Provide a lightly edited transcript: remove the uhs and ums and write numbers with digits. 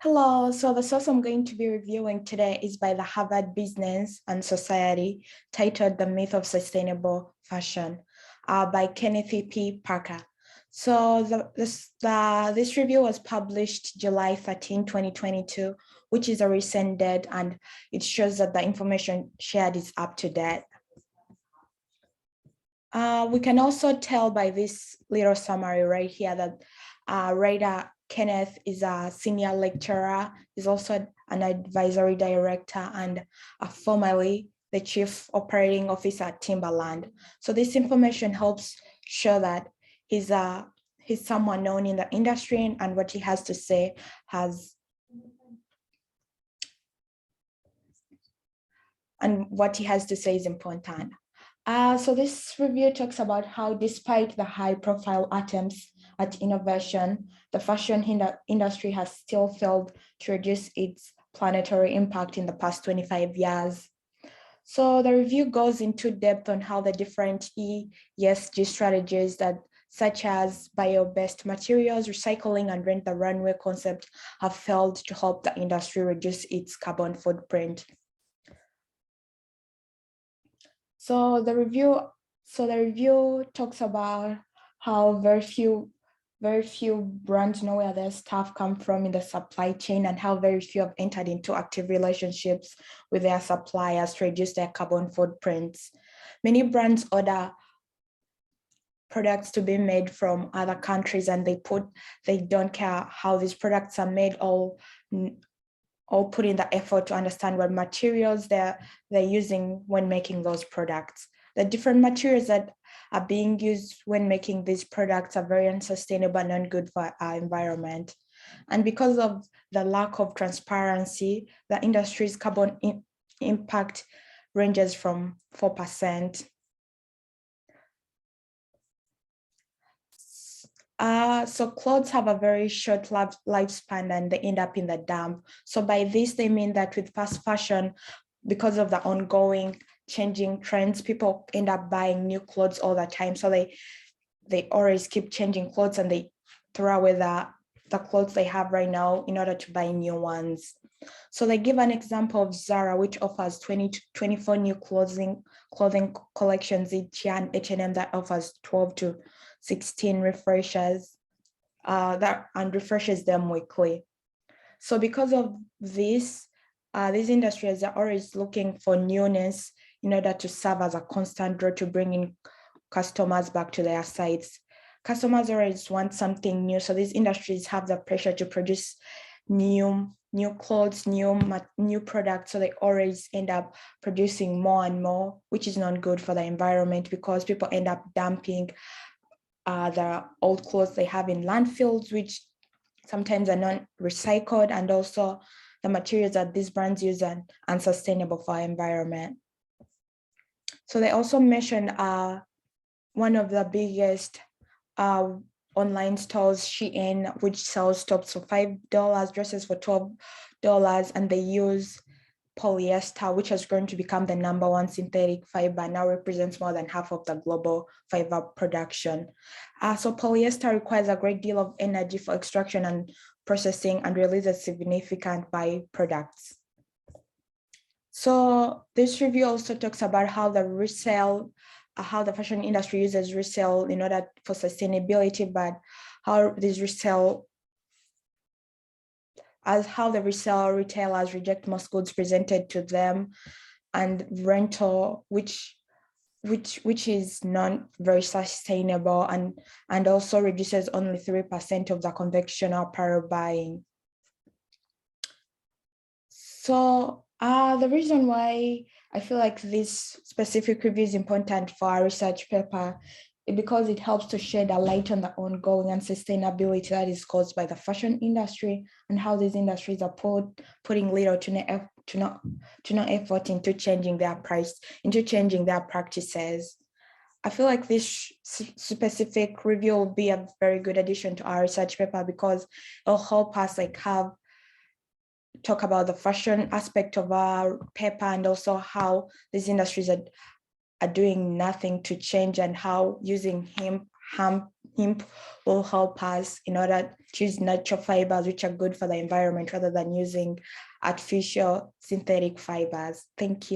Hello, so the source I'm going to be reviewing today is by the Harvard Business and Society, titled The Myth of Sustainable Fashion, by Kenneth P. Parker. So this review was published July 13, 2022, which is a recent date, and it shows that the information shared is up to date. We can also tell by this little summary right here that writer Kenneth is a senior lecturer, is also an advisory director, and formerly the chief operating officer at Timberland. So this information helps show that he's someone known in the industry, and what he has to say is important. So this review talks about how, despite the high-profile attempts at innovation, the fashion industry has still failed to reduce its planetary impact in the past 25 years. So the review goes into depth on how the different ESG strategies such as bio-based materials, recycling, and rent the runway concept have failed to help the industry reduce its carbon footprint. So the review talks about how very few brands know where their stuff come from in the supply chain, and how very few have entered into active relationships with their suppliers to reduce their carbon footprints. Many brands order products to be made from other countries, and they don't care how these products are made, or put in the effort to understand what materials they're using when making those products. The different materials that are being used when making these products are very unsustainable and not good for our environment. And because of the lack of transparency, the industry's carbon impact ranges from 4%. So clothes have a very short lifespan, and they end up in the dump. So by this, they mean that with fast fashion, because of the ongoing changing trends, people end up buying new clothes all the time. So they always keep changing clothes, and they throw away the clothes they have right now in order to buy new ones. So they give an example of Zara, which offers 24 new clothing collections each year, and H&M that offers 12 to 16 refreshes and refreshes them weekly. So because of this, these industries are always looking for newness in order to serve as a constant draw to bring in customers back to their sites. Customers always want something new, so these industries have the pressure to produce new clothes, new products, so they always end up producing more and more, which is not good for the environment, because people end up dumping the old clothes they have in landfills, which sometimes are not recycled, and also the materials that these brands use are unsustainable for our environment. So they also mentioned one of the biggest online stores, Shein, which sells tops for $5, dresses for $12, and they use polyester, which has grown to become the #1 synthetic fiber, now represents more than half of the global fiber production. So polyester requires a great deal of energy for extraction and processing, and releases significant byproducts. So this review also talks about how the fashion industry uses resale in order for sustainability, but how the resale retailers reject most goods presented to them, and rental, which is not very sustainable, and also reduces only 3% of the conventional apparel buying. So the reason why I feel like this specific review is important for our research paper is because it helps to shed a light on the ongoing unsustainability that is caused by the fashion industry, and how these industries are putting little to no effort into changing their practices. I feel like this specific review will be a very good addition to our research paper, because it'll help us talk about the fashion aspect of our paper, and also how these industries are doing nothing to change, and how using hemp hemp will help us in order to use natural fibers, which are good for the environment, rather than using artificial synthetic fibers. Thank you.